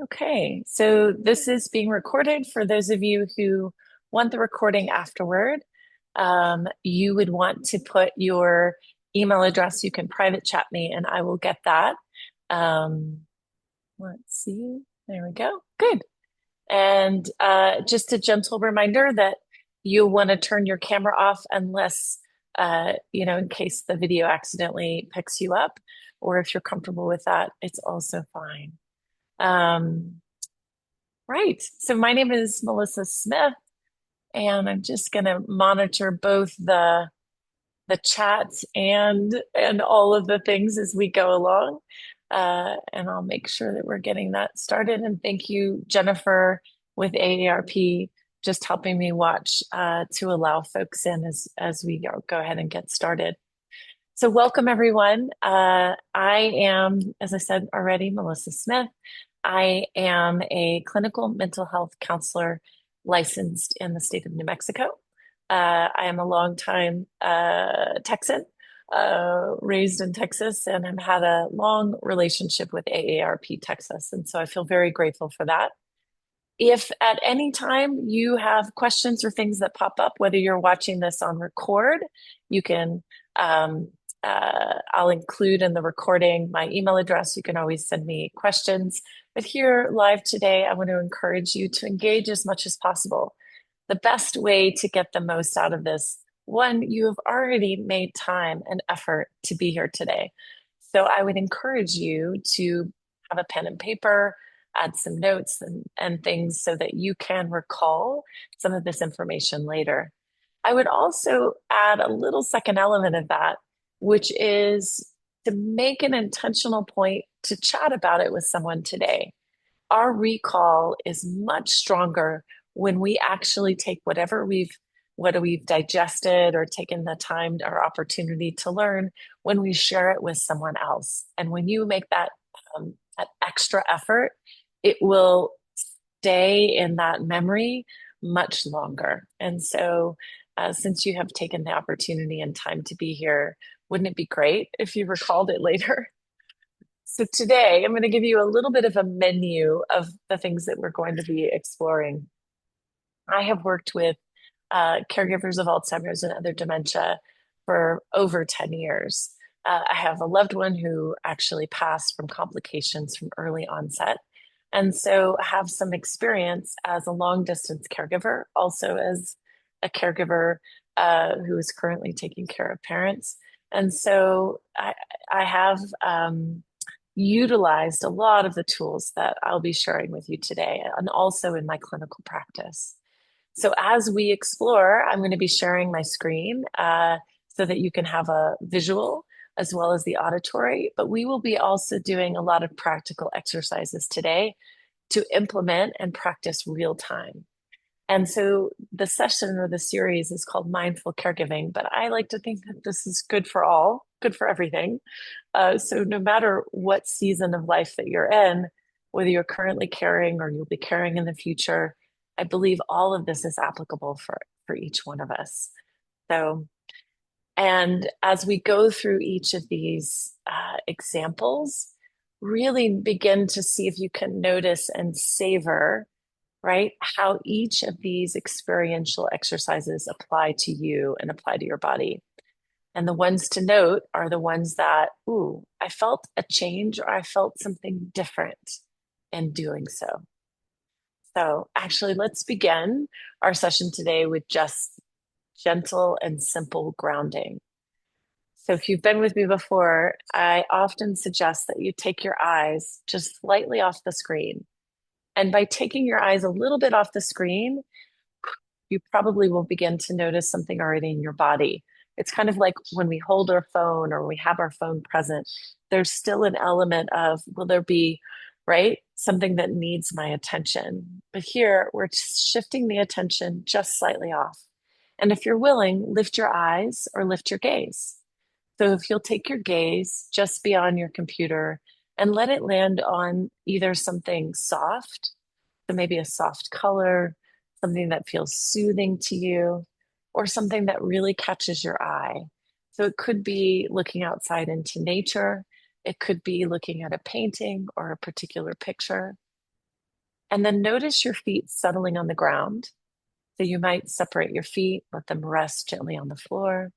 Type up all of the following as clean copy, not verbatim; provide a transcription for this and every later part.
Okay, so this is being recorded for those of you who want the recording afterward. You would want to put your email address. You can private chat me and I will get that. Um, let's see. There we go. Good. And just a gentle reminder that you'll want to turn your camera off unless, in case the video accidentally picks you up, or if you're comfortable with that, it's also fine. Um, Right. So my name is Melissa Smith, and I'm just going to monitor both the chat and all of the things as we go along. And I'll make sure that we're getting that started. And thank you, Jennifer, with AARP, just helping me watch to allow folks in as we go ahead and get started. So welcome, everyone. I am, as I said already, Melissa Smith. I am a clinical mental health counselor licensed in the state of New Mexico. I am a longtime Texan, raised in Texas, and I've had a long relationship with AARP Texas. And so I feel very grateful for that. If at any time you have questions or things that pop up, whether you're watching this on record, you can, I'll include in the recording my email address. You can always send me questions. But here live today, I want to encourage you to engage as much as possible. The best way to get the most out of this, one, you have already made time and effort to be here today. So I would encourage you to have a pen and paper, add some notes and things so that you can recall some of this information later. I would also add a little second element of that, which is to make an intentional point to chat about it with someone today. Our recall is much stronger when we actually take whether we've digested or taken the time or opportunity to learn, when we share it with someone else. And when you make that extra effort, it will stay in that memory much longer. And so, since you have taken the opportunity and time to be here, wouldn't it be great if you recalled it later? So today I'm going to give you a little bit of a menu of the things that we're going to be exploring. I have worked with caregivers of Alzheimer's and other dementia for over 10 years. I have a loved one who actually passed from complications from early onset. And so I have some experience as a long distance caregiver, also as a caregiver who is currently taking care of parents. And so I have utilized a lot of the tools that I'll be sharing with you today and also in my clinical practice. So as we explore, I'm going to be sharing my screen so that you can have a visual as well as the auditory, but we will be also doing a lot of practical exercises today to implement and practice real time. And so the session or the series is called Mindful Caregiving, but I like to think that this is good for all, good for everything. So no matter what season of life that you're in, whether you're currently caring or you'll be caring in the future, I believe all of this is applicable for each one of us. So, and as we go through each of these examples, really begin to see if you can notice and savor, right, how each of these experiential exercises apply to you and apply to your body. And the ones to note are the ones that, ooh, I felt a change or I felt something different in doing so. So, actually, let's begin our session today with just gentle and simple grounding. So, if you've been with me before, I often suggest that you take your eyes just slightly off the screen. And by taking your eyes a little bit off the screen, you probably will begin to notice something already in your body. It's kind of like when we hold our phone or we have our phone present, there's still an element of, will there be, right, something that needs my attention? But here we're shifting the attention just slightly off. And if you're willing, lift your eyes or lift your gaze. So if you'll take your gaze just beyond your computer and let it land on either something soft, so maybe a soft color, something that feels soothing to you, or something that really catches your eye. So it could be looking outside into nature. It could be looking at a painting or a particular picture. And then notice your feet settling on the ground. So you might separate your feet, let them rest gently on the floor.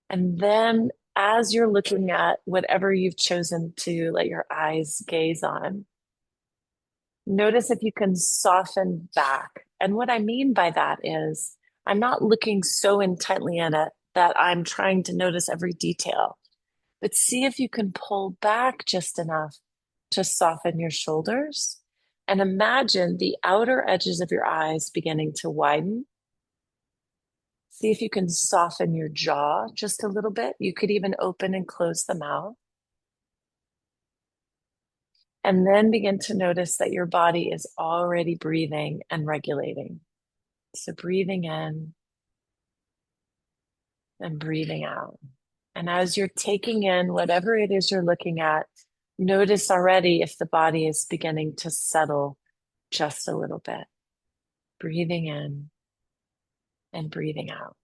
And then as you're looking at whatever you've chosen to let your eyes gaze on, notice if you can soften back. And what I mean by that is I'm not looking so intently at it that I'm trying to notice every detail, but see if you can pull back just enough to soften your shoulders and imagine the outer edges of your eyes beginning to widen. See if you can soften your jaw just a little bit. You could even open and close the mouth. And then begin to notice that your body is already breathing and regulating. So breathing in and breathing out. And as you're taking in whatever it is you're looking at, notice already if the body is beginning to settle just a little bit. Breathing in and breathing out.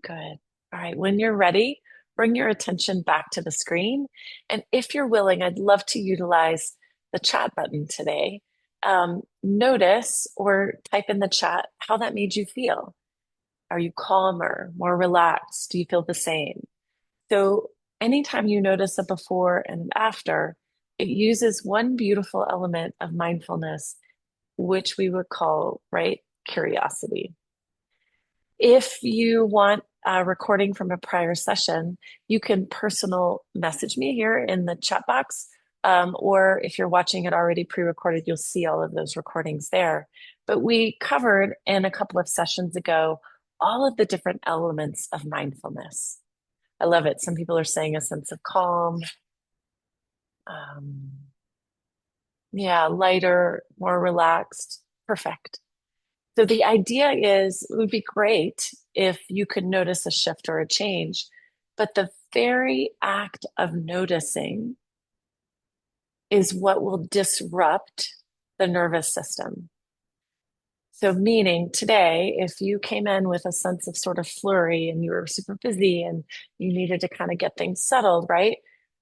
Good. All right. When you're ready, bring your attention back to the screen. And if you're willing, I'd love to utilize the chat button today. Notice or type in the chat how that made you feel. Are you calmer, more relaxed? Do you feel the same? So anytime you notice a before and an after, it uses one beautiful element of mindfulness, which we would call, right, curiosity. If you want a recording from a prior session, you can personal message me here in the chat box. Or if you're watching it already pre-recorded, you'll see all of those recordings there. But we covered in a couple of sessions ago all of the different elements of mindfulness. I love it. Some people are saying a sense of calm. Um, yeah, lighter, more relaxed. Perfect. So the idea is it would be great if you could notice a shift or a change, but the very act of noticing is what will disrupt the nervous system. So meaning today, if you came in with a sense of sort of flurry and you were super busy and you needed to kind of get things settled, right?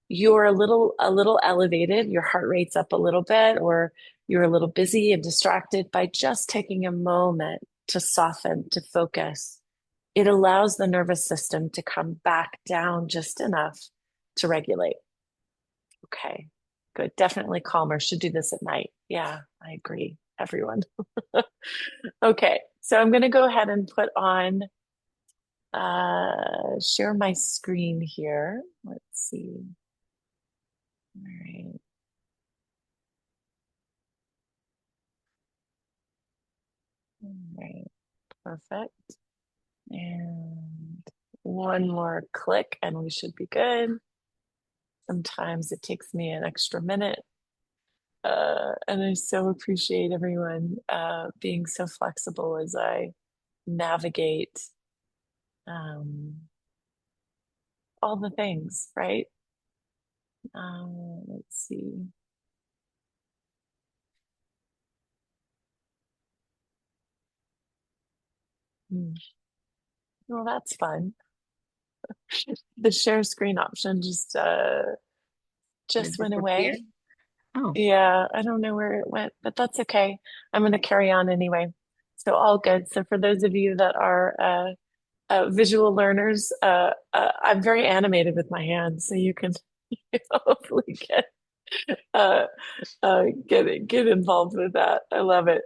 You're a little elevated, your heart rate's up a little bit, or you're a little busy and distracted by just taking a moment to soften, to focus. It allows the nervous system to come back down just enough to regulate. Okay, good. Definitely calmer. Should do this at night. Yeah, I agree, everyone. Okay, so I'm going to go ahead and put on, share my screen here. Let's see. All right. All right, perfect. And one more click and we should be good. Sometimes it takes me an extra minute. And I so appreciate everyone being so flexible as I navigate all the things, right? Let's see. Hmm. Well, that's fun. The share screen option just went away. Disappeared? Oh, Yeah, I don't know where it went, but that's okay. I'm going to carry on anyway. So all good. So for those of you that are visual learners, I'm very animated with my hands, so you can hopefully uh, get involved with that. I love it.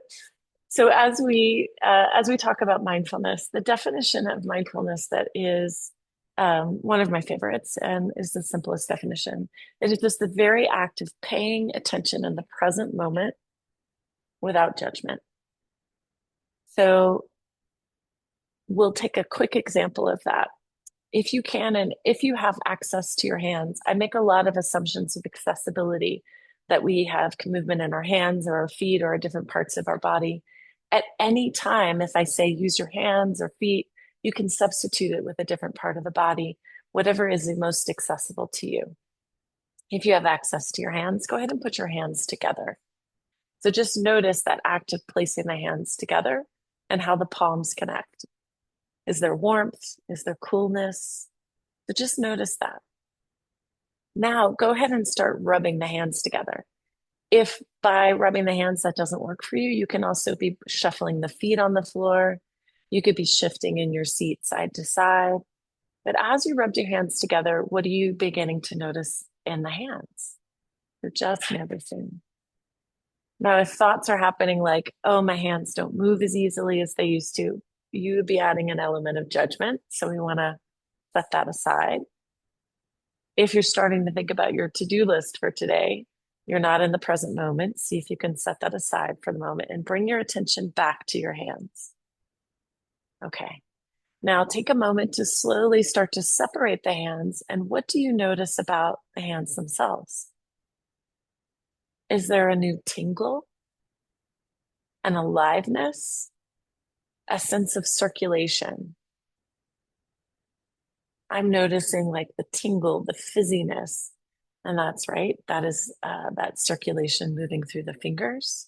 So as we talk about mindfulness, the definition of mindfulness that is one of my favorites and is the simplest definition. It is just the very act of paying attention in the present moment without judgment. So we'll take a quick example of that. If you can, and if you have access to your hands, I make a lot of assumptions of accessibility that we have movement in our hands or our feet or different parts of our body. At any time, if I say use your hands or feet, you can substitute it with a different part of the body, whatever is the most accessible to you. If you have access to your hands, go ahead and put your hands together. So just notice that act of placing the hands together and how the palms connect. Is there warmth? Is there coolness? So just notice that. Now go ahead and start rubbing the hands together. If by rubbing the hands that doesn't work for you, you can also be shuffling the feet on the floor. You could be shifting in your seat side to side. But as you rubbed your hands together, what are you beginning to notice in the hands? You're just noticing. Now, if thoughts are happening like, oh, my hands don't move as easily as they used to, you would be adding an element of judgment. So we want to set that aside. If you're starting to think about your to-do list for today, you're not in the present moment. See if you can set that aside for the moment and bring your attention back to your hands. Okay. Now take a moment to slowly start to separate the hands. And what do you notice about the hands themselves? Is there a new tingle, an aliveness, a sense of circulation? I'm noticing like the tingle, the fizziness, and that's right. That is that circulation moving through the fingers.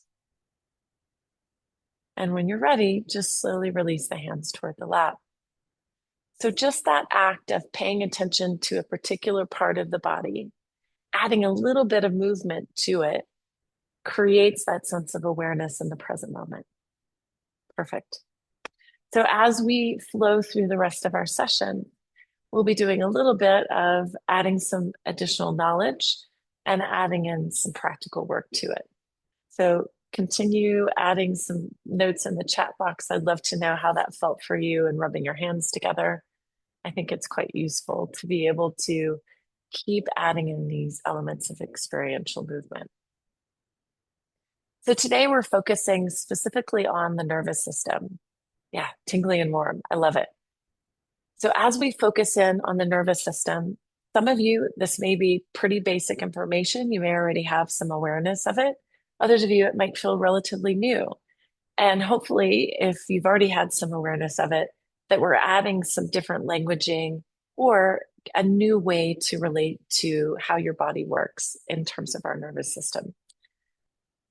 And when you're ready, just slowly release the hands toward the lap. So just that act of paying attention to a particular part of the body, adding a little bit of movement to it, creates that sense of awareness in the present moment. Perfect. So as we flow through the rest of our session, we'll be doing a little bit of adding some additional knowledge and adding in some practical work to it. So continue adding some notes in the chat box. I'd love to know how that felt for you and rubbing your hands together. I think it's quite useful to be able to keep adding in these elements of experiential movement. So today we're focusing specifically on the nervous system. Yeah, tingly and warm. I love it. So as we focus in on the nervous system, some of you, this may be pretty basic information. You may already have some awareness of it. Others of you, it might feel relatively new. And hopefully, if you've already had some awareness of it, that we're adding some different languaging or a new way to relate to how your body works in terms of our nervous system.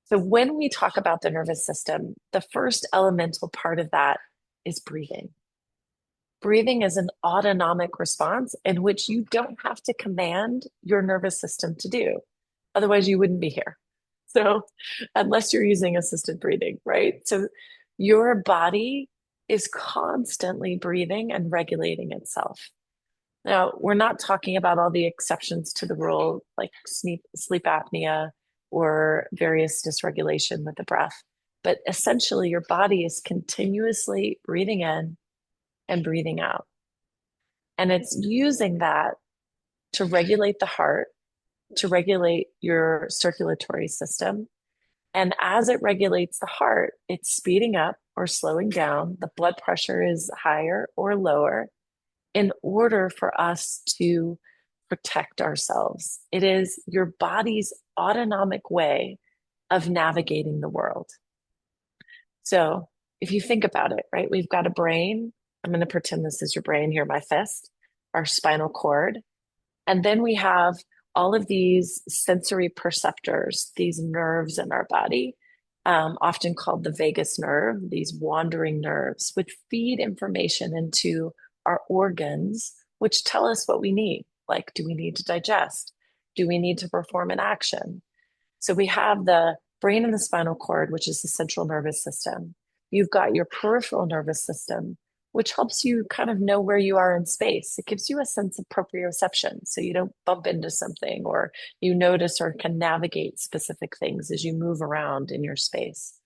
So when we talk about the nervous system, the first elemental part of that is breathing. Breathing is an autonomic response in which you don't have to command your nervous system to do. Otherwise, you wouldn't be here. So, unless you're using assisted breathing, right? So, your body is constantly breathing and regulating itself. Now, we're not talking about all the exceptions to the rule, like sleep apnea or various dysregulation with the breath. But essentially, your body is continuously breathing in and breathing out. And it's using that to regulate the heart, to regulate your circulatory system. And as it regulates the heart, it's speeding up or slowing down. The blood pressure is higher or lower in order for us to protect ourselves. It is your body's autonomic way of navigating the world. So if you think about it, right, we've got a brain. I'm going to pretend this is your brain here, my fist, our spinal cord. And then we have all of these sensory perceptors, these nerves in our body, often called the vagus nerve, these wandering nerves, which feed information into our organs, which tell us what we need. Like, do we need to digest? Do we need to perform an action? So we have the brain and the spinal cord, which is the central nervous system. You've got your peripheral nervous system, which helps you kind of know where you are in space. It gives you a sense of proprioception, so you don't bump into something, or you notice or can navigate specific things as you move around in your space.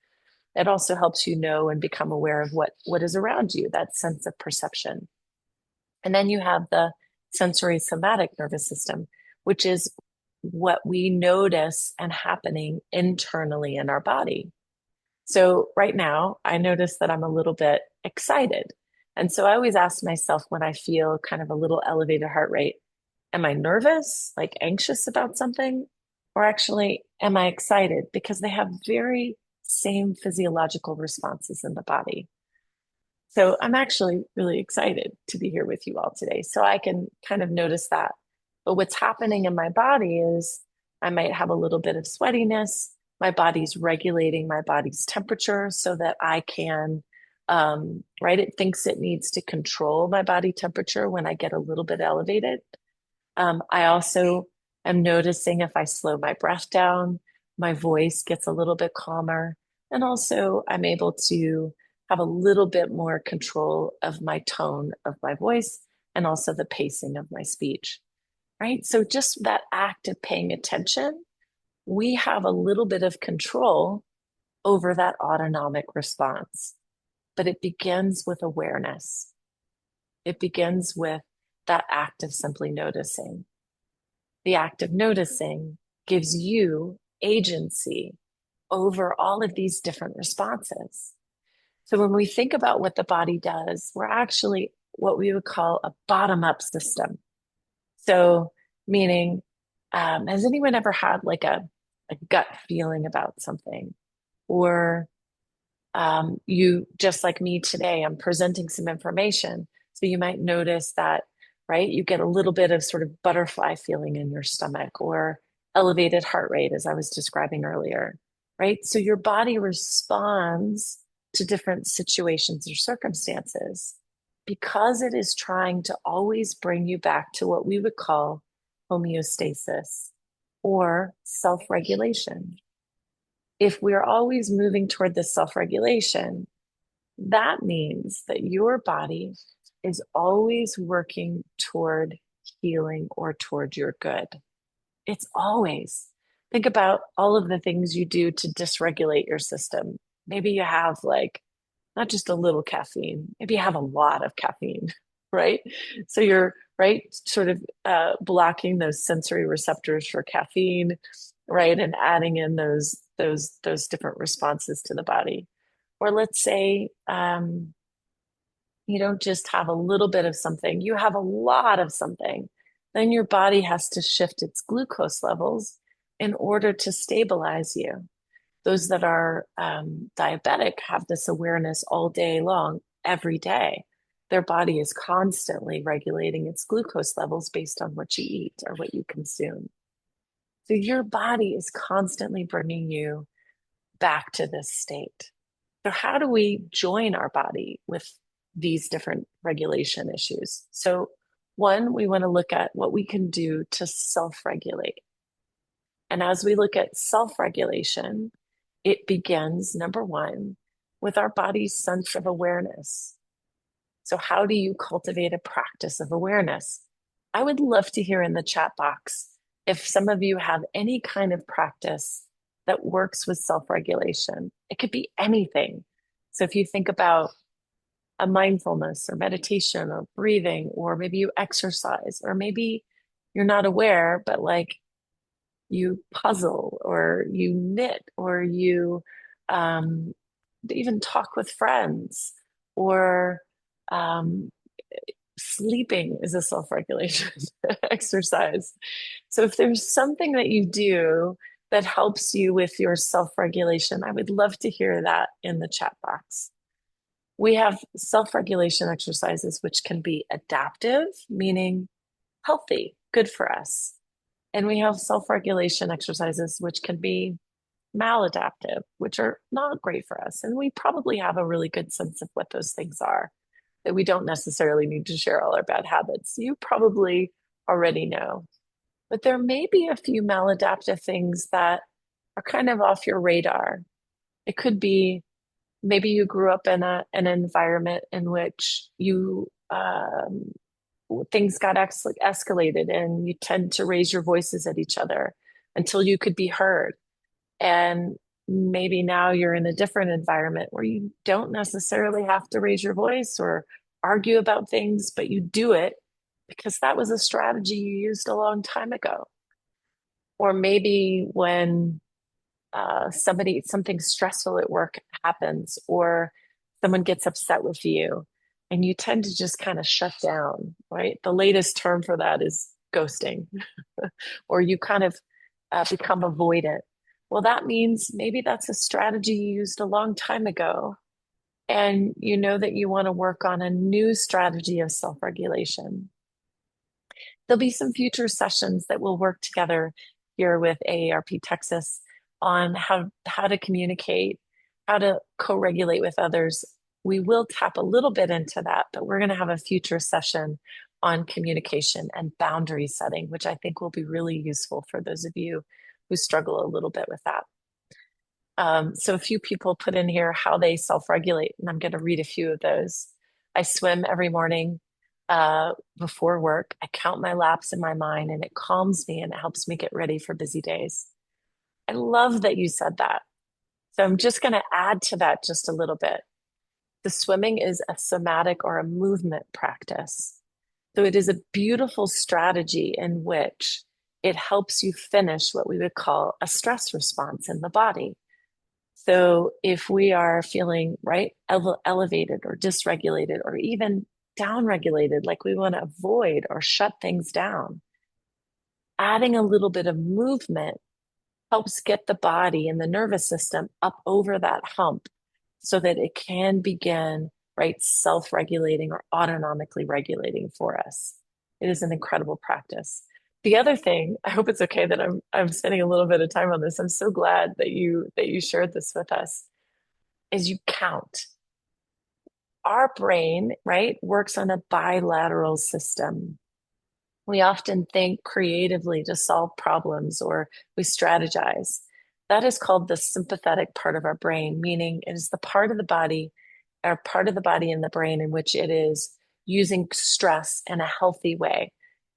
It also helps you know and become aware of what is around you, that sense of perception. And then you have the sensory somatic nervous system, which is what we notice and happening internally in our body. So right now, I notice that I'm a little bit excited. And so I always ask myself when I feel kind of a little elevated heart rate, am I nervous, like anxious about something? Or actually, am I excited? Because they have very same physiological responses in the body. So I'm actually really excited to be here with you all today. So I can kind of notice that. But what's happening in my body is I might have a little bit of sweatiness. My body's regulating my body's temperature so that I can, right? It thinks it needs to control my body temperature when I get a little bit elevated. I also am noticing if I slow my breath down My voice gets a little bit calmer. And also, I'm able to have a little bit more control of my tone of my voice and also the pacing of my speech, right? So, just that act of paying attention, we have a little bit of control over that autonomic response. But it begins with awareness. It begins with that act of simply noticing. The act of noticing gives you agency over all of these different responses. So when we think about what the body does, we're actually what we would call a bottom-up system. So meaning, has anyone ever had like a gut feeling about something? Or you, just like me today, I'm presenting some information. So you might notice that, right? You get a little bit of sort of butterfly feeling in your stomach or elevated heart rate, as I was describing earlier, right? So your body responds to different situations or circumstances because it is trying to always bring you back to what we would call homeostasis or self-regulation. If we're always moving toward this self-regulation, that means that your body is always working toward healing or toward your good. It's always. Think about all of the things you do to dysregulate your system. Maybe you have like not just a little caffeine, maybe you have a lot of caffeine, right? So you're right, sort of blocking those sensory receptors for caffeine, right? And adding in those different responses to the body. Or let's say you don't just have a little bit of something, you have a lot of something. Then your body has to shift its glucose levels in order to stabilize you. Those that are diabetic have this awareness all day long, every day. Their body is constantly regulating its glucose levels based on what you eat or what you consume. So your body is constantly bringing you back to this state. So, how do we join our body with these different regulation issues? So, one, we want to look at what we can do to self regulate. And as we look at self regulation, it begins, number one, with our body's sense of awareness. So, how do you cultivate a practice of awareness? I would love to hear in the chat box if some of you have any kind of practice that works with self regulation. It could be anything. So, if you think about a mindfulness or meditation or breathing, or maybe you exercise, or maybe you're not aware, but like you puzzle or you knit or you um, even talk with friends or um, sleeping is a self-regulation exercise. So if there's something that you do that helps you with your self-regulation, I would love to hear that in the chat box. We have self-regulation exercises which can be adaptive, meaning healthy, good for us. And we have self-regulation exercises which can be maladaptive, which are not great for us. And we probably have a really good sense of what those things are, that we don't necessarily need to share all our bad habits. You probably already know. But there may be a few maladaptive things that are kind of off your radar. It could be maybe you grew up in an environment in which you things got escalated and you tend to raise your voices at each other until you could be heard. And maybe now you're in a different environment where you don't necessarily have to raise your voice or argue about things, but you do it because that was a strategy you used a long time ago. Or maybe when something stressful at work happens, or someone gets upset with you, and you tend to just kind of shut down, right? The latest term for that is ghosting, or you kind of become avoidant. Well, that means maybe that's a strategy you used a long time ago, and you know that you want to work on a new strategy of self-regulation. There'll be some future sessions that we'll work together here with AARP Texas on how to communicate, how to co-regulate with others. We will tap a little bit into that, but we're going to have a future session on communication and boundary setting, which I think will be really useful for those of you who struggle a little bit with that. So a few people put in here how they self-regulate, and I'm going to read a few of those. I swim every morning before work. I count my laps in my mind, and it calms me and it helps me get ready for busy days. I love that you said that. So I'm just going to add to that just a little bit. The swimming is a somatic or a movement practice. So it is a beautiful strategy in which it helps you finish what we would call a stress response in the body. So if we are feeling right elevated or dysregulated or even downregulated, like we want to avoid or shut things down, adding a little bit of movement helps get the body and the nervous system up over that hump so that it can begin, right, self-regulating or autonomically regulating for us. It is an incredible practice. The other thing, I hope it's okay that I'm spending a little bit of time on this. I'm so glad that you shared this with us, is you count. Our brain, right, works on a bilateral system. We often think creatively to solve problems or we strategize. That is called the sympathetic part of our brain, meaning it is the part of the body, or part of the body and the brain in which it is using stress in a healthy way.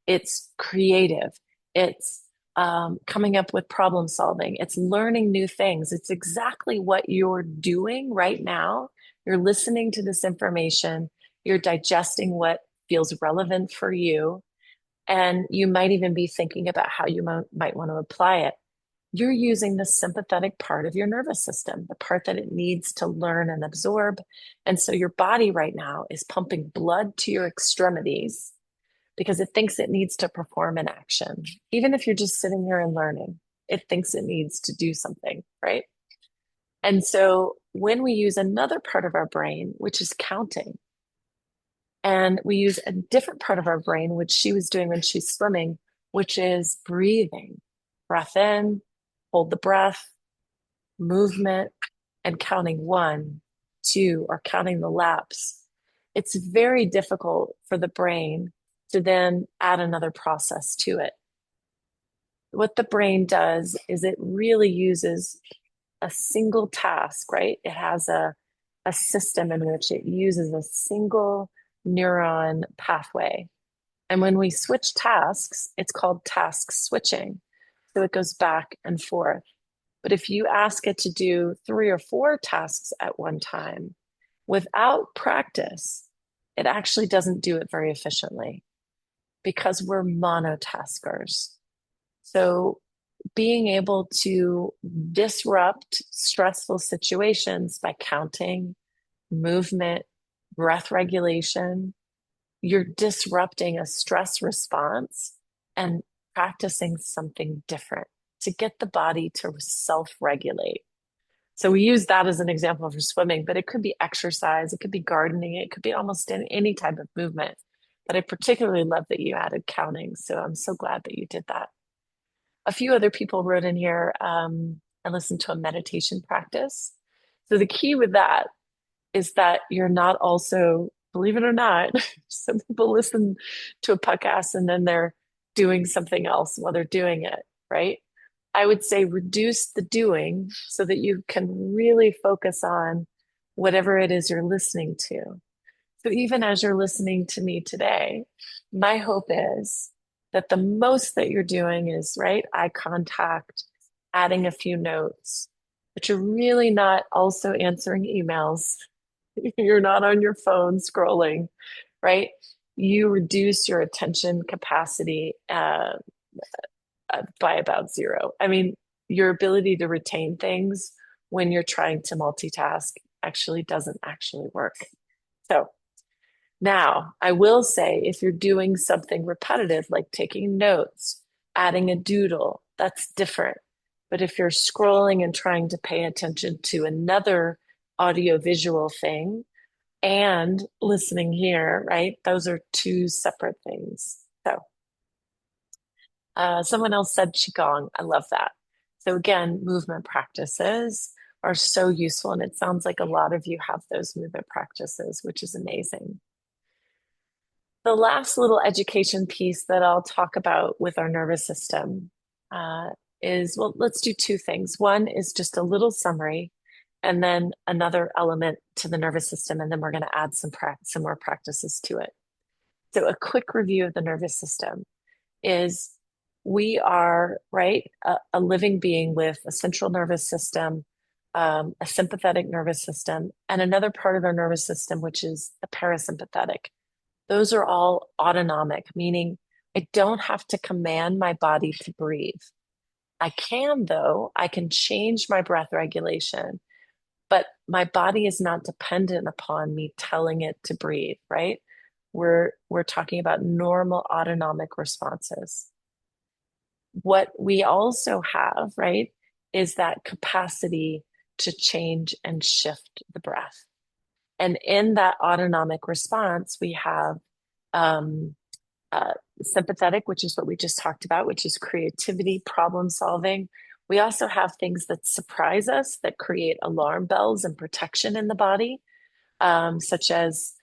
It's creative. It's coming up with problem solving. It's learning new things. It's exactly what you're doing right now. You're listening to this information. You're digesting what feels relevant for you, and you might even be thinking about how you might want to apply it. You're using the sympathetic part of your nervous system, the part that it needs to learn and absorb. And so your body right now is pumping blood to your extremities because it thinks it needs to perform an action. Even if you're just sitting here and learning, it thinks it needs to do something, right? And so when we use another part of our brain, which is counting, and we use a different part of our brain, which she was doing when she's swimming, which is breathing. Breath in, hold the breath, movement, and counting one, two, or counting the laps. It's very difficult for the brain to then add another process to it. What the brain does is it really uses a single task, right? It has a system in which it uses a single neuron pathway. And when we switch tasks, it's called task switching. So it goes back and forth. But if you ask it to do 3 or 4 tasks at one time without practice, it actually doesn't do it very efficiently because we're monotaskers. So being able to disrupt stressful situations by counting, movement, breath regulation, you're disrupting a stress response and practicing something different to get the body to self-regulate. So we use that as an example for swimming, but it could be exercise, it could be gardening, it could be almost any type of movement. But I particularly love that you added counting. So I'm so glad that you did that. A few other people wrote in here, I listened to a meditation practice. So the key with that is that you're not also, believe it or not, some people listen to a podcast and then they're doing something else while they're doing it, right? I would say reduce the doing so that you can really focus on whatever it is you're listening to. So even as you're listening to me today, my hope is that the most that you're doing is, right, eye contact, adding a few notes, but you're really not also answering emails. You're not on your phone scrolling, right? You reduce your attention capacity by about zero. I mean, your ability to retain things when you're trying to multitask actually doesn't actually work. So now I will say if you're doing something repetitive, like taking notes, adding a doodle, that's different. But if you're scrolling and trying to pay attention to another audiovisual thing and listening here, right? Those are two separate things. So someone else said Qigong. I love that. So again, movement practices are so useful. And it sounds like a lot of you have those movement practices, which is amazing. The last little education piece that I'll talk about with our nervous system is, well, let's do two things. One is just a little summary, and then another element to the nervous system, and then we're going to add some more practices to it. So a quick review of the nervous system is we are, right, a living being with a central nervous system, a sympathetic nervous system, and another part of our nervous system, which is the parasympathetic. Those are all autonomic, meaning I don't have to command my body to breathe. I can, though, I can change my breath regulation, but my body is not dependent upon me telling it to breathe, right? We're talking about normal autonomic responses. What we also have, right, is that capacity to change and shift the breath. And in that autonomic response, we have um, sympathetic, which is what we just talked about, which is creativity, problem solving. We also have things that surprise us, that create alarm bells and protection in the body, such as,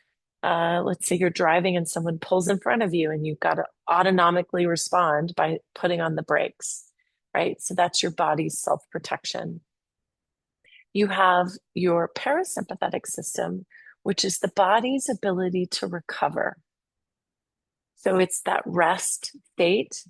let's say you're driving and someone pulls in front of you and you've got to autonomically respond by putting on the brakes, right? So that's your body's self-protection. You have your parasympathetic system, which is the body's ability to recover. So it's that rest state,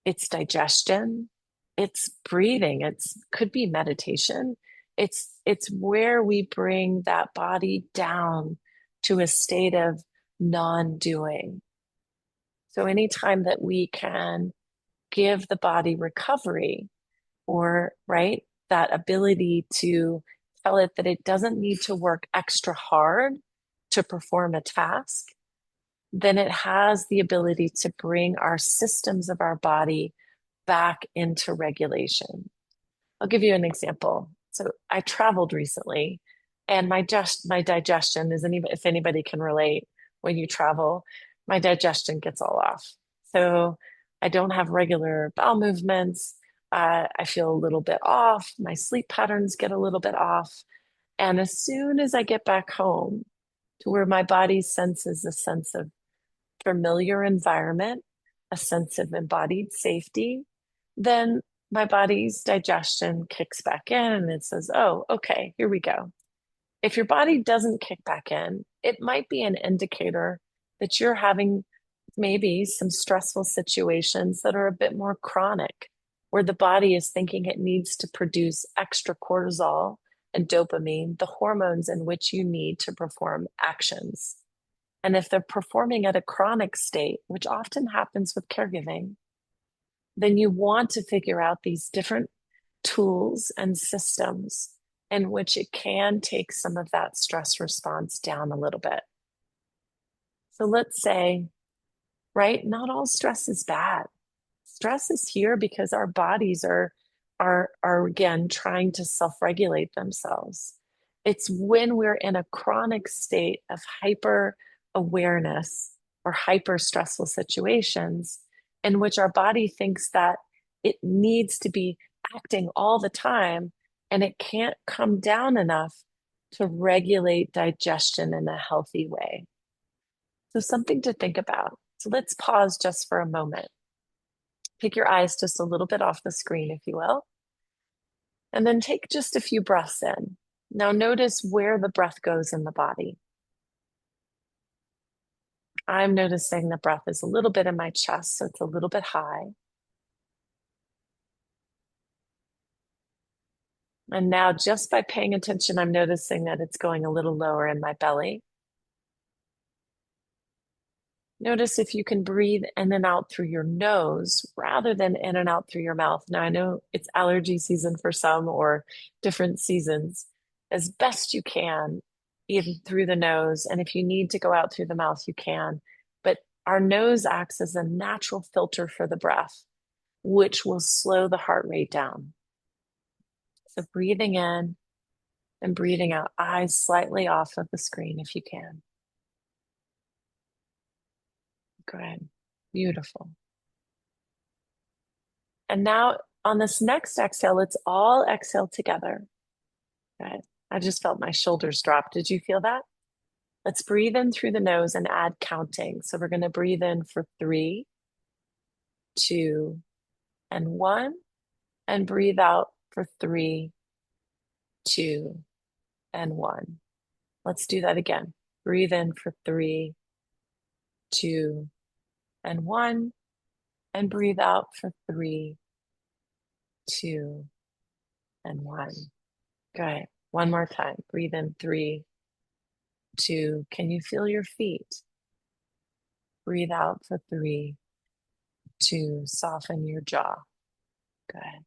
it's digestion, it's breathing, it's could be meditation. It's where we bring that body down to a state of non-doing. So anytime that we can give the body recovery, or right, that ability to tell it that it doesn't need to work extra hard to perform a task, then it has the ability to bring our systems of our body back into regulation. I'll give you an example. So I traveled recently, and my digestion is if anybody can relate, when you travel, my digestion gets all off. So I don't have regular bowel movements. I feel a little bit off. My sleep patterns get a little bit off. And as soon as I get back home to where my body senses a sense of familiar environment, a sense of embodied safety, then my body's digestion kicks back in and it says, oh, okay, here we go. If your body doesn't kick back in, it might be an indicator that you're having maybe some stressful situations that are a bit more chronic, where the body is thinking it needs to produce extra cortisol and dopamine, the hormones in which you need to perform actions. And if they're performing at a chronic state, which often happens with caregiving, then you want to figure out these different tools and systems in which it can take some of that stress response down a little bit. So let's say, right, not all stress is bad. Stress is here because our bodies are again trying to self-regulate themselves. It's when we're in a chronic state of hyper awareness or hyper stressful situations in which our body thinks that it needs to be acting all the time and it can't come down enough to regulate digestion in a healthy way. So something to think about. So let's pause just for a moment. Take your eyes just a little bit off the screen, if you will, and then take just a few breaths in. Now notice where the breath goes in the body. I'm noticing the breath is a little bit in my chest, so it's a little bit high. And now just by paying attention, I'm noticing that it's going a little lower in my belly. Notice if you can breathe in and out through your nose rather than in and out through your mouth. Now, I know it's allergy season for some or different seasons. As best you can, even through the nose. And if you need to go out through the mouth, you can. But our nose acts as a natural filter for the breath, which will slow the heart rate down. So breathing in and breathing out, eyes slightly off of the screen if you can. Good. Beautiful. And now on this next exhale, let's all exhale together. Good. I just felt my shoulders drop. Did you feel that? Let's breathe in through the nose and add counting. So we're going to breathe in for 3, 2, and 1. and breathe out for 3, 2, and 1. Let's do that again. Breathe in for 3, 2, and 1, and breathe out for 3, 2, and 1. Good. One more time. Breathe in 3, 2. Can you feel your feet? Breathe out for 3, 2. Soften your jaw. Good.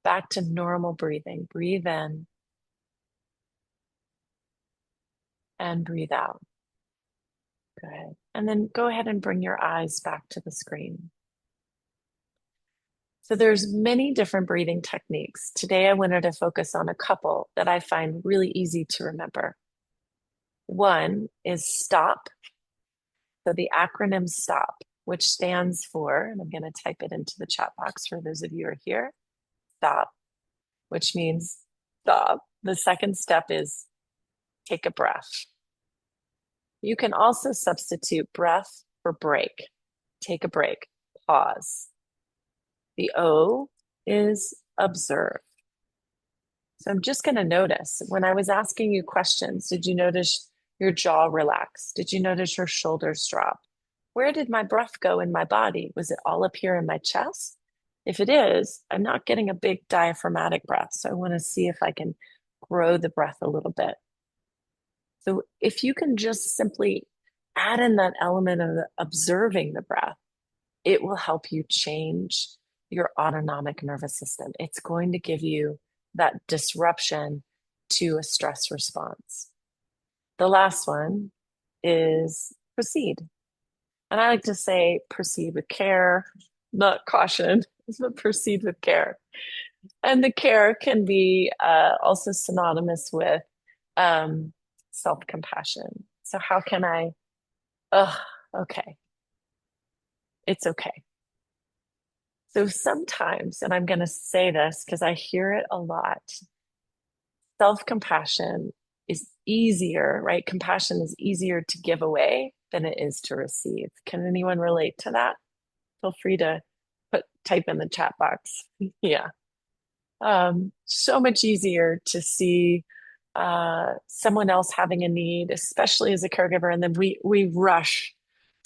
Back to normal breathing. Breathe in and breathe out. Good. And then go ahead and bring your eyes back to the screen. So there's many different breathing techniques. Today I wanted to focus on a couple that I find really easy to remember. One is STOP. So the acronym STOP, which stands for, and I'm going to type it into the chat box for those of you who are here, STOP, which means stop. The second step is take a breath. You can also substitute breath for break. Take a break, pause. The O is observe. So I'm just going to notice when I was asking you questions, did you notice your jaw relax? Did you notice your shoulders drop? Where did my breath go in my body? Was it all up here in my chest? If it is, I'm not getting a big diaphragmatic breath. So I want to see if I can grow the breath a little bit. So if you can just simply add in that element of observing the breath, it will help you change your autonomic nervous system. It's going to give you that disruption to a stress response. The last one is proceed. And I like to say proceed with care, not caution, but proceed with care. And the care can be also synonymous with self-compassion. So how can I, okay, it's okay. So sometimes, and I'm going to say this because I hear it a lot, self-compassion is easier, right? Compassion is easier to give away than it is to receive. Can anyone relate to that? Feel free to type in the chat box. Yeah. So much easier to see someone else having a need, especially as a caregiver, and then we rush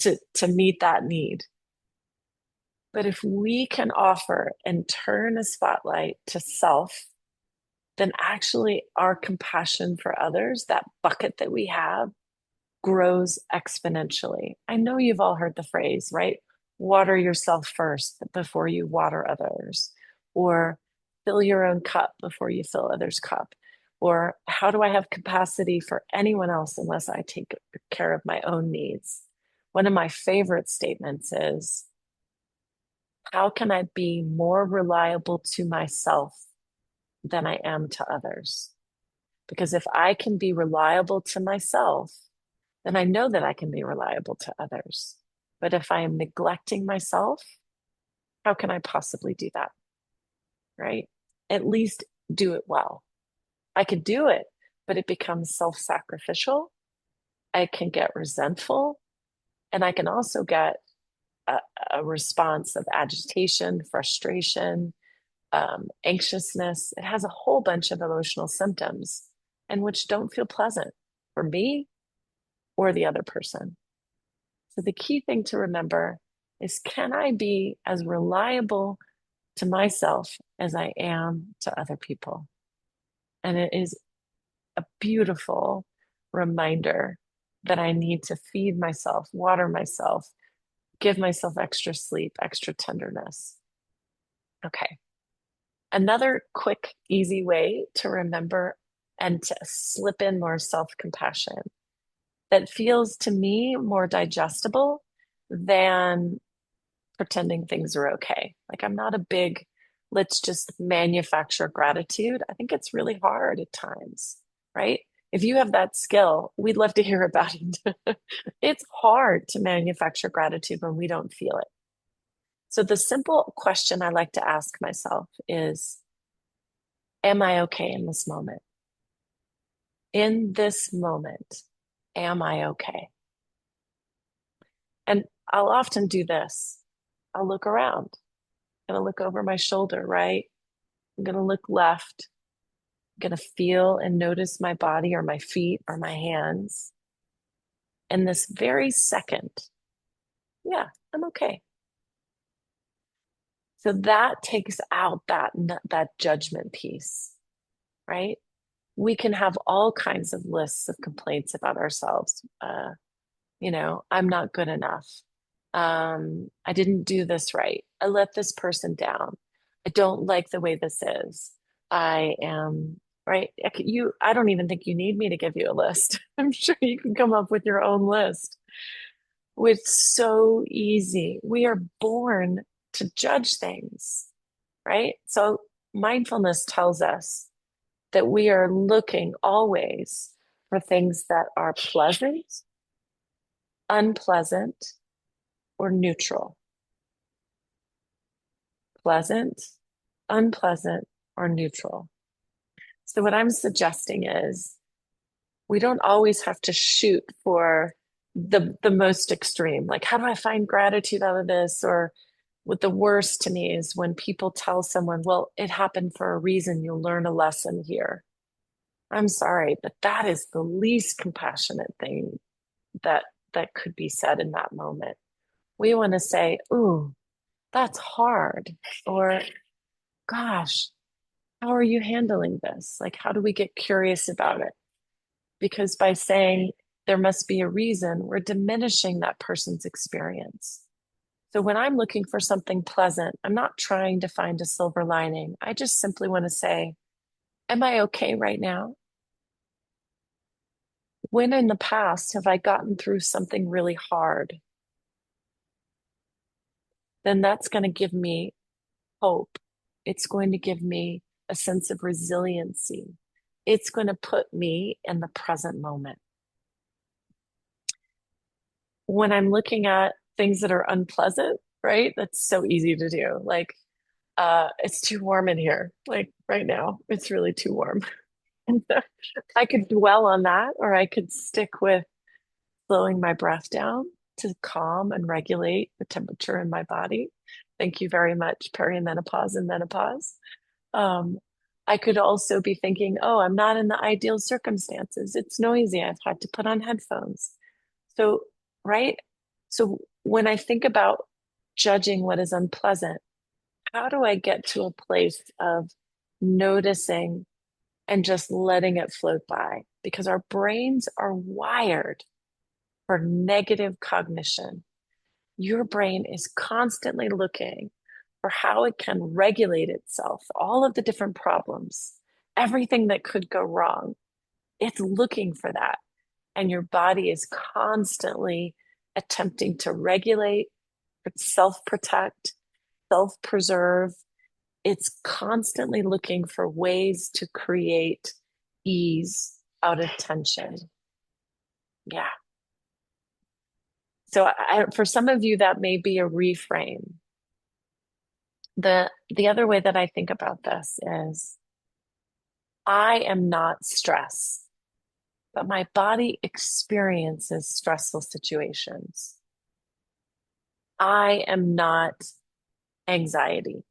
to meet that need. But if we can offer and turn a spotlight to self, then actually our compassion for others, that bucket that we have, grows exponentially. I know you've all heard the phrase, right? Water yourself first before you water others, or fill your own cup before you fill others' cup, or how do I have capacity for anyone else unless I take care of my own needs? One of my favorite statements is, how can I be more reliable to myself than I am to others? Because if I can be reliable to myself, then I know that I can be reliable to others. But if I am neglecting myself, how can I possibly do that? Right? At least do it well. I could do it, but it becomes self-sacrificial. I can get resentful, and I can also get a response of agitation, frustration, anxiousness. It has a whole bunch of emotional symptoms, and which don't feel pleasant for me or the other person. So the key thing to remember is, can I be as reliable to myself as I am to other people? And it is a beautiful reminder that I need to feed myself, water myself, give myself extra sleep, extra tenderness. Okay. Another quick, easy way to remember and to slip in more self-compassion that feels to me more digestible than pretending things are okay. Like, I'm not a big, let's just manufacture gratitude. I think it's really hard at times, right? If you have that skill, we'd love to hear about it. It's hard to manufacture gratitude when we don't feel it. So the simple question I like to ask myself is, am I okay in this moment? In this moment, am I okay? And I'll often do this. I'll look around and I'll look over my shoulder, right? I'm going to look left. I'm going to feel and notice my body or my feet or my hands. And this very second, yeah, I'm okay. So that takes out that judgment piece, right? We can have all kinds of lists of complaints about ourselves. I'm not good enough. I didn't do this right. I let this person down. I don't like the way this is. I am right. I don't even think you need me to give you a list. I'm sure you can come up with your own list. It's so easy. We are born to judge things, right? So mindfulness tells us that we are looking always for things that are pleasant, unpleasant, or neutral. Pleasant, unpleasant, or neutral. So, what I'm suggesting is we don't always have to shoot for the most extreme. Like, how do I find gratitude out of this? Or what the worst to me is when people tell someone, well, it happened for a reason, you'll learn a lesson here. I'm sorry, but that is the least compassionate thing that that could be said in that moment. We want to say, ooh, that's hard. Or, gosh, how are you handling this? Like, how do we get curious about it? Because by saying there must be a reason, we're diminishing that person's experience. So when I'm looking for something pleasant, I'm not trying to find a silver lining. I just simply want to say, am I okay right now? When in the past have I gotten through something really hard? Then that's going to give me hope. It's going to give me a sense of resiliency. It's going to put me in the present moment. When I'm looking at things that are unpleasant, right? That's so easy to do. Like, it's too warm in here. Like right now, it's really too warm. And so I could dwell on that, or I could stick with slowing my breath down to calm and regulate the temperature in my body. Thank you very much, perimenopause and menopause. Um, I could also be thinking, oh, I'm not in the ideal circumstances. It's noisy. I've had to put on headphones. So, right? So when I think about judging what is unpleasant, how do I get to a place of noticing and just letting it float by? Because our brains are wired for negative cognition. Your brain is constantly looking for how it can regulate itself, all of the different problems, everything that could go wrong. It's looking for that. And your body is constantly attempting to regulate, self protect, self preserve. It's constantly looking for ways to create ease out of tension. Yeah. So for some of you, that may be a reframe. The other way that I think about this is I am not stress, but my body experiences stressful situations. I am not anxiety.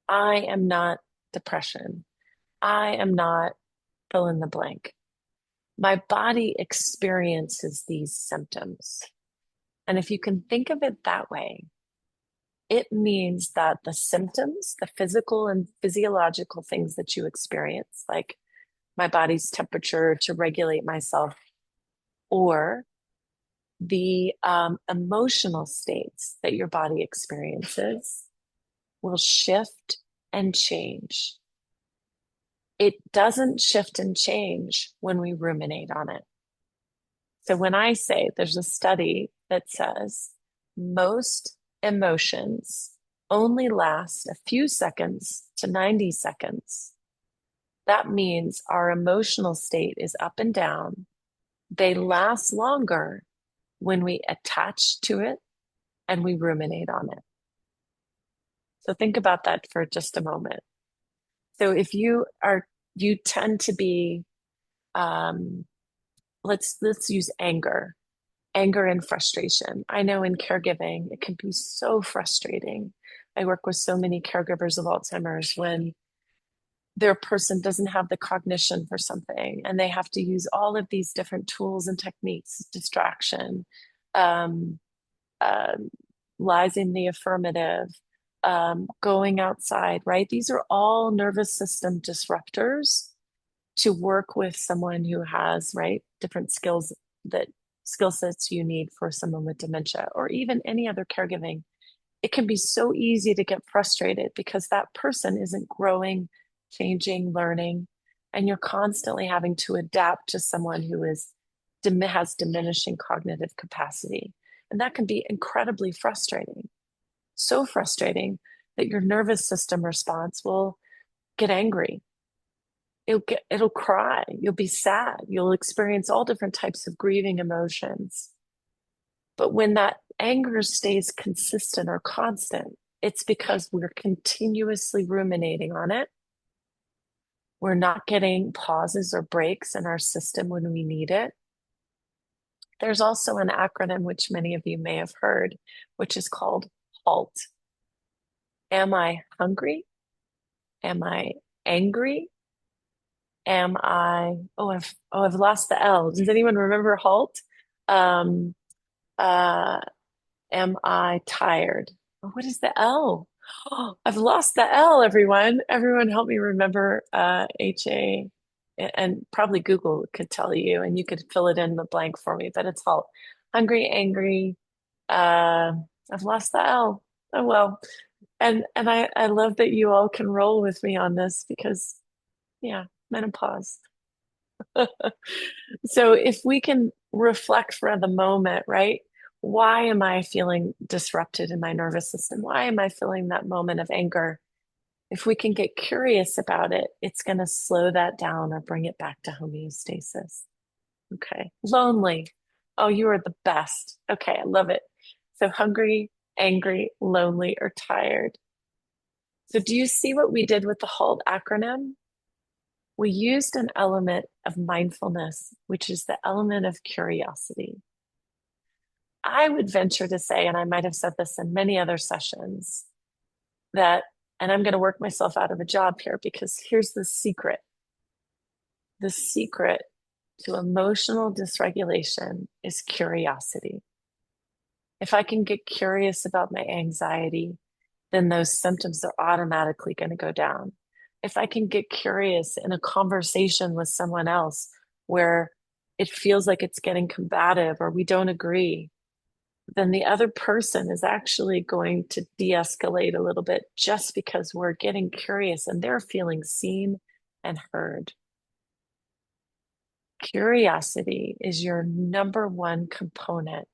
I am not depression. I am not fill in the blank. My body experiences these symptoms. And if you can think of it that way, it means that the symptoms, the physical and physiological things that you experience, like my body's temperature to regulate myself, or the emotional states that your body experiences, will shift and change. It doesn't shift and change when we ruminate on it. So when I say there's a study that says most emotions only last a few seconds to 90 seconds, that means our emotional state is up and down. They last longer when we attach to it and we ruminate on it. So think about that for just a moment. So if you tend to be, let's use anger and frustration. I know in caregiving, it can be so frustrating. I work with so many caregivers of Alzheimer's when their person doesn't have the cognition for something and they have to use all of these different tools and techniques, distraction, um, uh, lies in the affirmative, going outside, right? These are all nervous system disruptors to work with someone who has, right, different skills, that skill sets you need for someone with dementia or even any other caregiving. It can be so easy to get frustrated because that person isn't growing, changing, learning, and you're constantly having to adapt to someone who has diminishing cognitive capacity. And that can be incredibly frustrating. So frustrating that your nervous system response will get angry. It'll cry. You'll be sad. You'll experience all different types of grieving emotions. But when that anger stays consistent or constant, it's because we're continuously ruminating on it. We're not getting pauses or breaks in our system when we need it. There's also an acronym which many of you may have heard, which is called HALT. Am I hungry? Am I angry? I've lost the L. Does anyone remember HALT? Um, uh, am I tired? Oh, what is the L? Oh, I've lost the L, everyone. Everyone help me remember HA. And probably Google could tell you, and you could fill it in the blank for me, but it's HALT. Hungry, angry. Uh, I've lost the L. Oh well. And I love that you all can roll with me on this because yeah, menopause. So if we can reflect for the moment, right? Why am I feeling disrupted in my nervous system? Why am I feeling that moment of anger? If we can get curious about it, it's going to slow that down or bring it back to homeostasis. Okay. Lonely. Oh, you are the best. Okay, I love it. So hungry, angry, lonely, or tired. So do you see what we did with the HALT acronym? We used an element of mindfulness, which is the element of curiosity. I would venture to say, and I might have said this in many other sessions, that, and I'm going to work myself out of a job here because here's the secret. The secret to emotional dysregulation is curiosity. If I can get curious about my anxiety, then those symptoms are automatically going to go down. If I can get curious in a conversation with someone else where it feels like it's getting combative or we don't agree, then the other person is actually going to de-escalate a little bit just because we're getting curious and they're feeling seen and heard. Curiosity is your number one component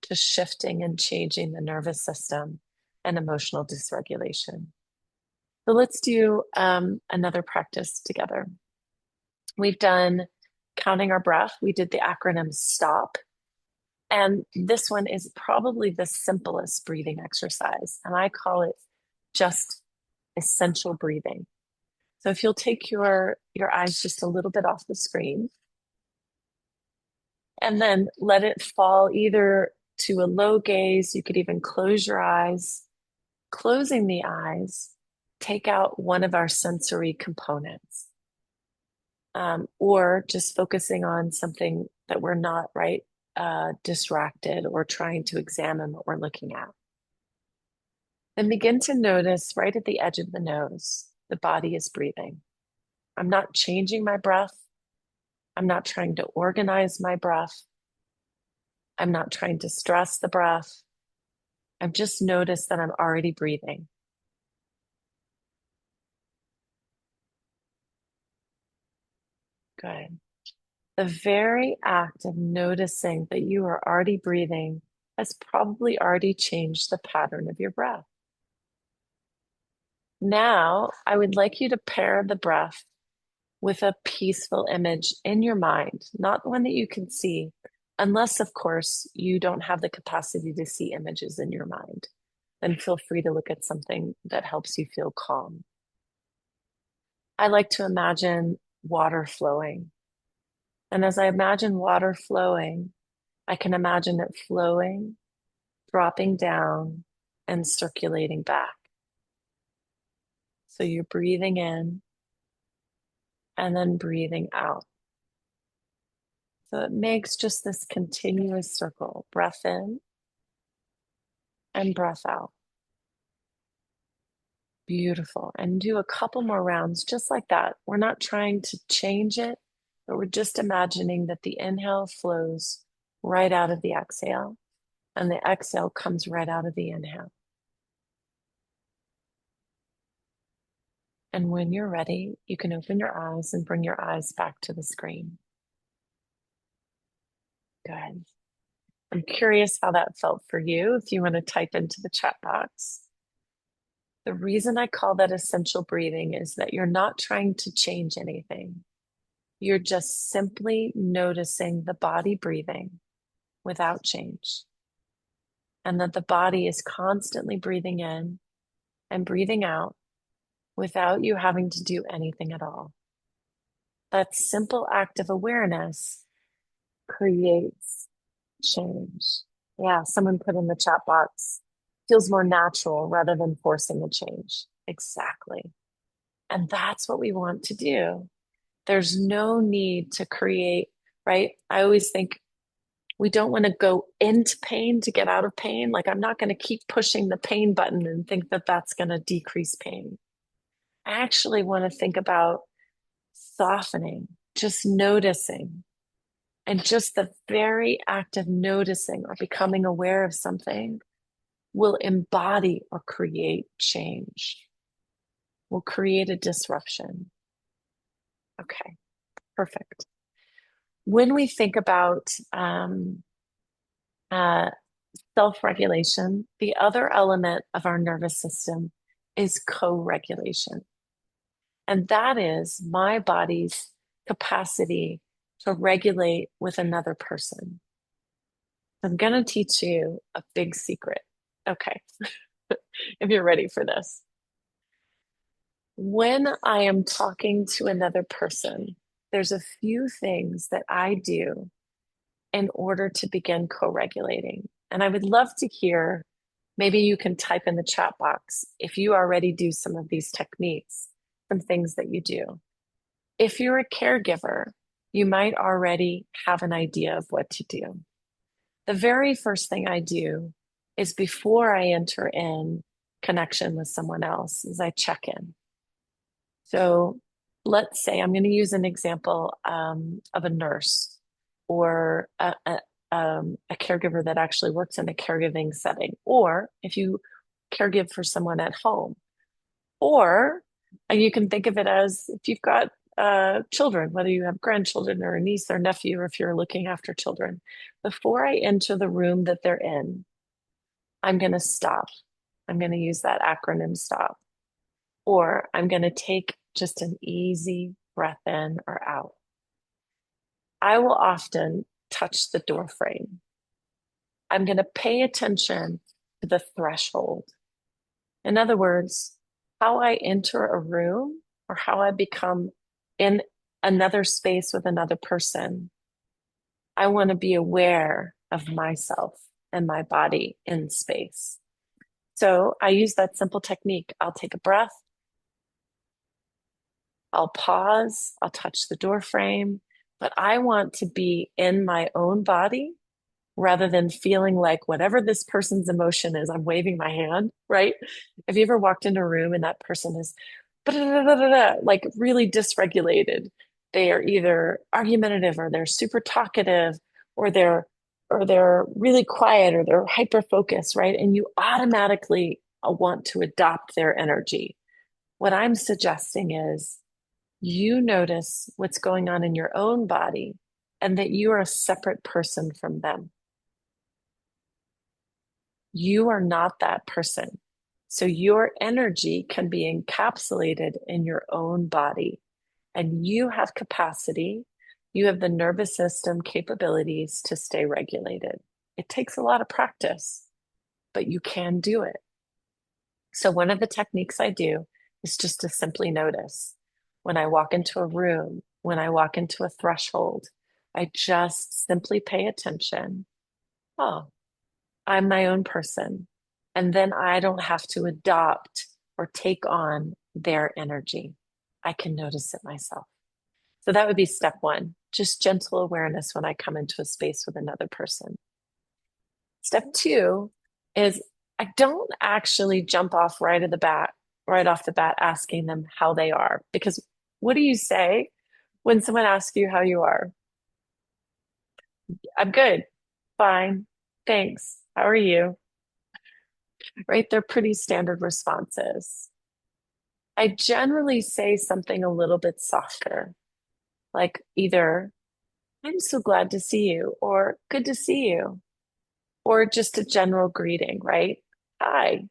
to shifting and changing the nervous system and emotional dysregulation. So let's do another practice together. We've done counting our breath. We did the acronym STOP. And this one is probably the simplest breathing exercise. And I call it just essential breathing. So if you'll take your eyes just a little bit off the screen and then let it fall either to a low gaze, you could even close your eyes. Closing the eyes, take out one of our sensory components. Or just focusing on something that we're not distracted or trying to examine what we're looking at. Then begin to notice right at the edge of the nose, the body is breathing. I'm not changing my breath. I'm not trying to organize my breath. I'm not trying to stress the breath. I've just noticed that I'm already breathing. Good. The very act of noticing that you are already breathing has probably already changed the pattern of your breath. Now, I would like you to pair the breath with a peaceful image in your mind, not one that you can see, unless, of course, you don't have the capacity to see images in your mind. Then feel free to look at something that helps you feel calm. I like to imagine water flowing. And as I imagine water flowing, I can imagine it flowing, dropping down, and circulating back. So you're breathing in, and then breathing out. So it makes just this continuous circle, breath in and breath out. Beautiful. And do a couple more rounds just like that. We're not trying to change it, but we're just imagining that the inhale flows right out of the exhale and the exhale comes right out of the inhale. And when you're ready, you can open your eyes and bring your eyes back to the screen. Good. I'm curious how that felt for you. If you want to type into the chat box. The reason I call that essential breathing is that you're not trying to change anything. You're just simply noticing the body breathing without change. And that the body is constantly breathing in and breathing out without you having to do anything at all. That simple act of awareness creates change. Yeah, someone put in the chat box, feels more natural rather than forcing a change. Exactly. And that's what we want to do. There's no need to create, right? I always think we don't want to go into pain to get out of pain. Like, I'm not going to keep pushing the pain button and think that that's going to decrease pain. I actually want to think about softening, just noticing. And just the very act of noticing or becoming aware of something will embody or create change, will create a disruption. Okay, perfect. When we think about uh, self-regulation, the other element of our nervous system is co-regulation. And that is my body's capacity to regulate with another person. I'm going to teach you a big secret. Okay, if you're ready for this. When I am talking to another person, there's a few things that I do in order to begin co-regulating. And I would love to hear, maybe you can type in the chat box if you already do some of these techniques, some things that you do. If you're a caregiver, you might already have an idea of what to do. The very first thing I do is before I enter in connection with someone else is I check in. So let's say I'm going to use an example of a nurse or a caregiver that actually works in a caregiving setting, or if you caregive for someone at home, or you can think of it as if you've got children, whether you have grandchildren or a niece or nephew, or if you're looking after children. Before I enter the room that they're in, I'm going to stop. I'm going to use that acronym STOP. Or I'm going to take just an easy breath in or out. I will often touch the door frame. I'm going to pay attention to the threshold. In other words, how I enter a room or how I become in another space with another person. I want to be aware of myself and my body in space. So I use that simple technique. I'll take a breath. I'll pause. I'll touch the door frame, but I want to be in my own body rather than feeling like whatever this person's emotion is, I'm waving my hand, right? Have you ever walked into a room and that person is like really dysregulated? They are either argumentative or they're super talkative or they're really quiet or they're hyper focused, right? And you automatically want to adopt their energy. What I'm suggesting is you notice what's going on in your own body and that you are a separate person from them. You are not that person. So your energy can be encapsulated in your own body, and you have capacity. You have the nervous system capabilities to stay regulated. It takes a lot of practice, but you can do it. So one of the techniques I do is just to simply notice. When I walk into a room, when I walk into a threshold, I just simply pay attention. Oh, I'm my own person. And then I don't have to adopt or take on their energy. I can notice it myself. So that would be step one, just gentle awareness when I come into a space with another person. Step two is I don't actually jump off right off the bat, asking them how they are. Because what do you say when someone asks you how you are? I'm good, fine, thanks. How are you? Right? They're pretty standard responses. I generally say something a little bit softer, like either, I'm so glad to see you, or good to see you, or just a general greeting, right? Hi.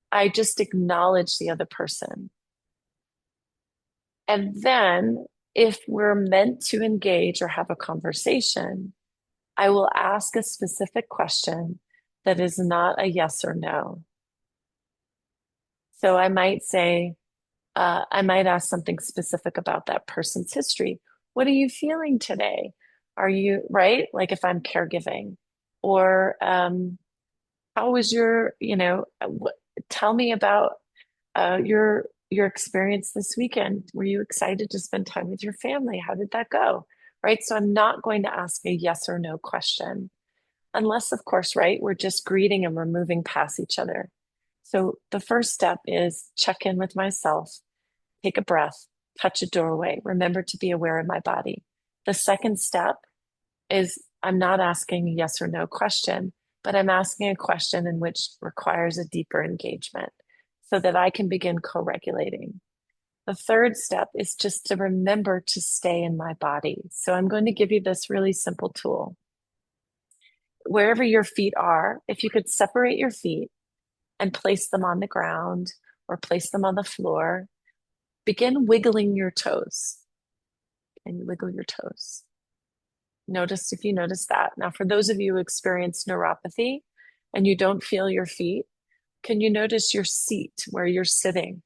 I just acknowledge the other person. And then if we're meant to engage or have a conversation, I will ask a specific question that is not a yes or no. So I might say, I might ask something specific about that person's history. What are you feeling today? Are you right? Like if I'm caregiving, or how was your, tell me about your experience this weekend. Were you excited to spend time with your family? How did that go? Right? So I'm not going to ask a yes or no question, unless, of course, right, we're just greeting and we're moving past each other. So the first step is check in with myself, take a breath, touch a doorway, remember to be aware of my body. The second step is I'm not asking a yes or no question, but I'm asking a question in which requires a deeper engagement so that I can begin co-regulating. The third step is just to remember to stay in my body. So I'm going to give you this really simple tool. Wherever your feet are, if you could separate your feet and place them on the ground or place them on the floor, begin wiggling your toes. And you wiggle your toes. Notice if you notice that. Now, for those of you who experience neuropathy and you don't feel your feet, can you notice your seat where you're sitting?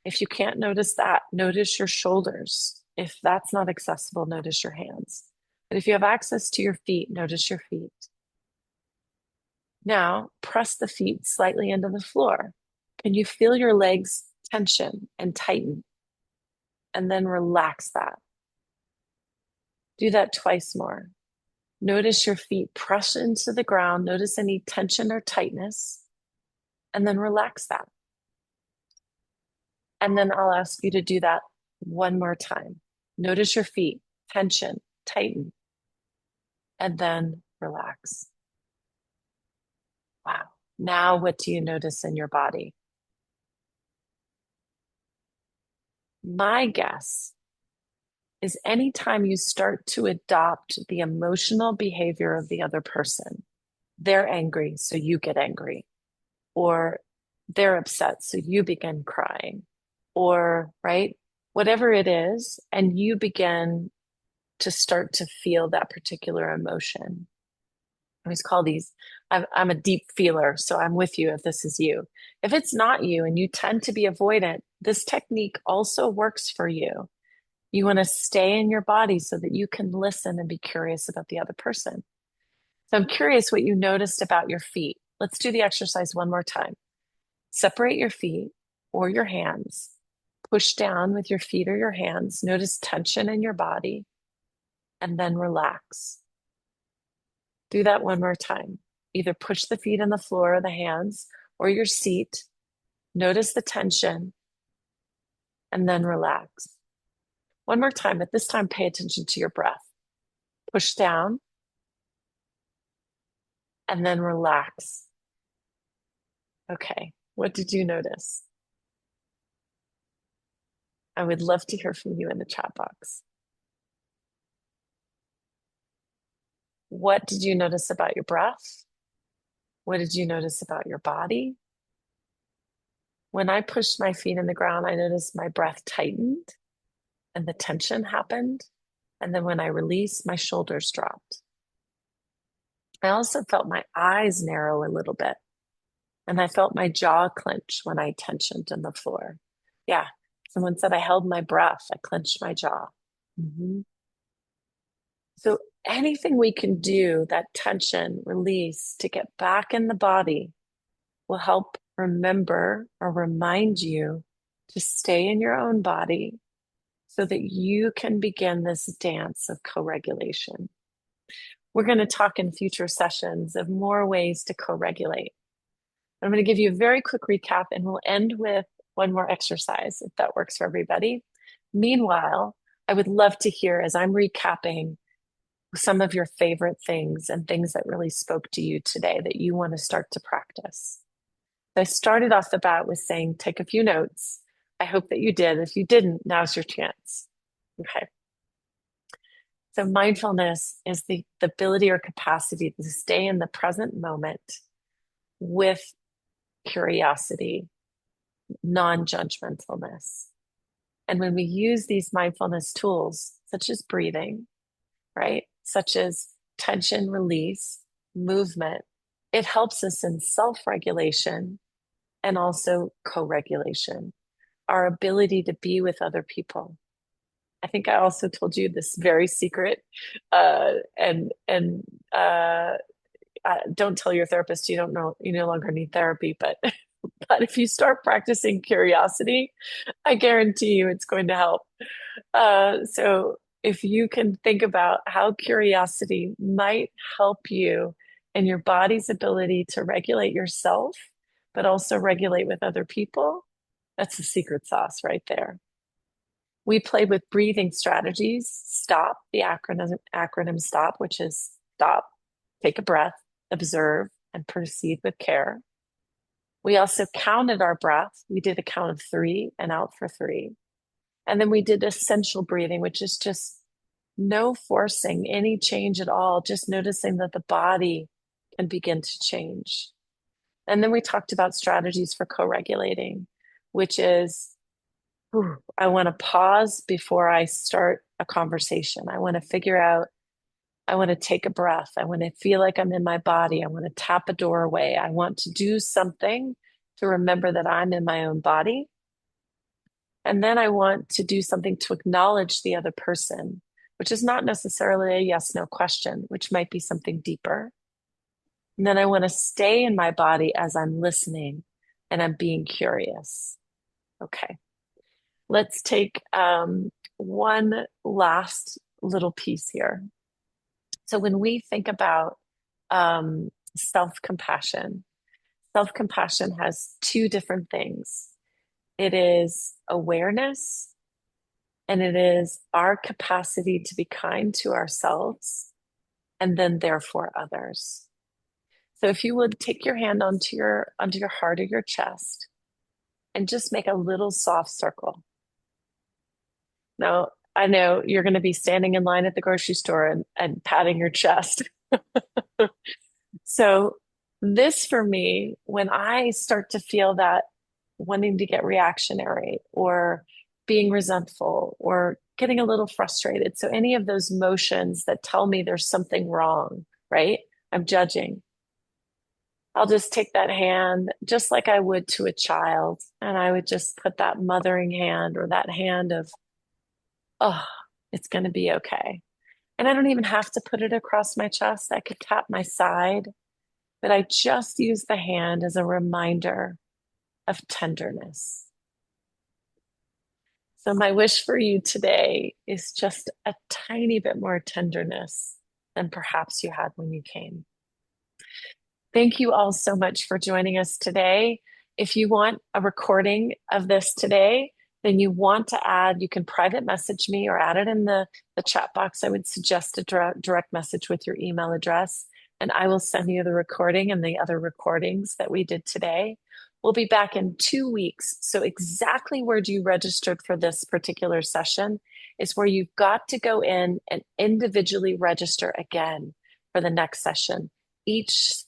If you can't notice that, notice your shoulders. If that's not accessible, notice your hands. But if you have access to your feet, notice your feet. Now, press the feet slightly into the floor. Can you feel your legs tension and tighten? And then relax that. Do that twice more. Notice your feet press into the ground. Notice any tension or tightness, and then relax that. And then I'll ask you to do that one more time. Notice your feet, tension, tighten, and then relax. Wow. Now, what do you notice in your body? My guess is anytime you start to adopt the emotional behavior of the other person, they're angry, so you get angry, or they're upset, so you begin crying, or, right, whatever it is, and you begin to start to feel that particular emotion. I always call these, I'm a deep feeler, so I'm with you if this is you. If it's not you and you tend to be avoidant, this technique also works for you. You want to stay in your body so that you can listen and be curious about the other person. So I'm curious what you noticed about your feet. Let's do the exercise one more time. Separate your feet or your hands. Push down with your feet or your hands. Notice tension in your body and then relax. Do that one more time. Either push the feet on the floor or the hands or your seat. Notice the tension and then relax. One more time, but this time pay attention to your breath. Push down and then relax. Okay, what did you notice? I would love to hear from you in the chat box. What did you notice about your breath? What did you notice about your body? When I pushed my feet in the ground, I noticed my breath tightened and the tension happened. And then when I released, my shoulders dropped. I also felt my eyes narrow a little bit. And I felt my jaw clench when I tensioned on the floor. Yeah, someone said I held my breath. I clenched my jaw. So anything we can do, that tension release to get back in the body will help remember or remind you to stay in your own body so that you can begin this dance of co-regulation. We're going to talk in future sessions of more ways to co-regulate. I'm going to give you a very quick recap and we'll end with one more exercise if that works for everybody. Meanwhile, I would love to hear as I'm recapping some of your favorite things and things that really spoke to you today that you want to start to practice. So I started off the bat with saying, take a few notes. I hope that you did. If you didn't, now's your chance. Okay. So mindfulness is the ability or capacity to stay in the present moment with curiosity, non-judgmentalness. And when we use these mindfulness tools, such as breathing, right? Such as tension release, movement, it helps us in self-regulation and also co-regulation, our ability to be with other people. I think I also told you this very secret, don't tell your therapist you don't know you no longer need therapy, but but if you start practicing curiosity, I guarantee you it's going to help. So if you can think about how curiosity might help you in your body's ability to regulate yourself, but also regulate with other people, that's the secret sauce right there. We played with breathing strategies. STOP, the acronym STOP, which is stop, take a breath, observe, and proceed with care. We also counted our breath. We did a count of 3 and out for 3. And then we did essential breathing, which is just no forcing any change at all, just noticing that the body can begin to change. And then we talked about strategies for co-regulating, which is, I want to pause before I start a conversation. I want to figure out, I want to take a breath. I want to feel like I'm in my body. I want to tap a doorway. I want to do something to remember that I'm in my own body. And then I want to do something to acknowledge the other person, which is not necessarily a yes, no question, which might be something deeper. And then I want to stay in my body as I'm listening and I'm being curious. Okay. Let's take one last little piece here. So when we think about self-compassion, self-compassion has 2 different things. It is awareness, and it is our capacity to be kind to ourselves and then therefore others. So if you would take your hand onto your heart or your chest and just make a little soft circle. Now, I know you're going to be standing in line at the grocery store and patting your chest. So this for me, when I start to feel that wanting to get reactionary or being resentful or getting a little frustrated. So any of those motions that tell me there's something wrong, right? I'm judging. I'll just take that hand just like I would to a child. And I would just put that mothering hand or that hand of, oh, it's going to be okay. And I don't even have to put it across my chest. I could tap my side, but I just use the hand as a reminder of tenderness. So my wish for you today is just a tiny bit more tenderness than perhaps you had when you came. Thank you all so much for joining us today. If you want a recording of this today, then you want to add, you can private message me or add it in the chat box. I would suggest a direct message with your email address, and I will send you the recording and the other recordings that we did today. We'll be back in 2 weeks. So exactly where you registered for this particular session is where you've got to go in and individually register again for the next session. Each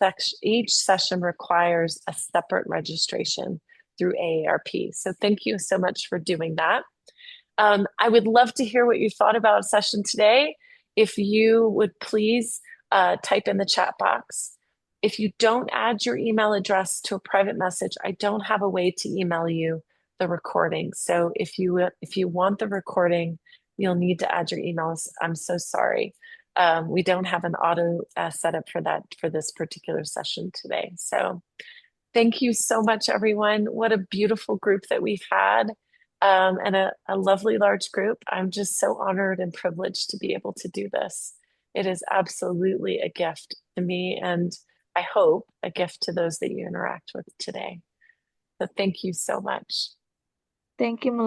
session requires a separate registration through AARP. So thank you so much for doing that. I would love to hear what you thought about a session today. If you would please type in the chat box. If you don't add your email address to a private message, I don't have a way to email you the recording. So if you want the recording, you'll need to add your emails. I'm so sorry. We don't have an auto setup for that for this particular session today. So thank you so much, everyone. What a beautiful group that we've had. and a lovely large group. I'm just so honored and privileged to be able to do this. It is absolutely a gift to me, and I hope a gift to those that you interact with today. So thank you so much. Thank you,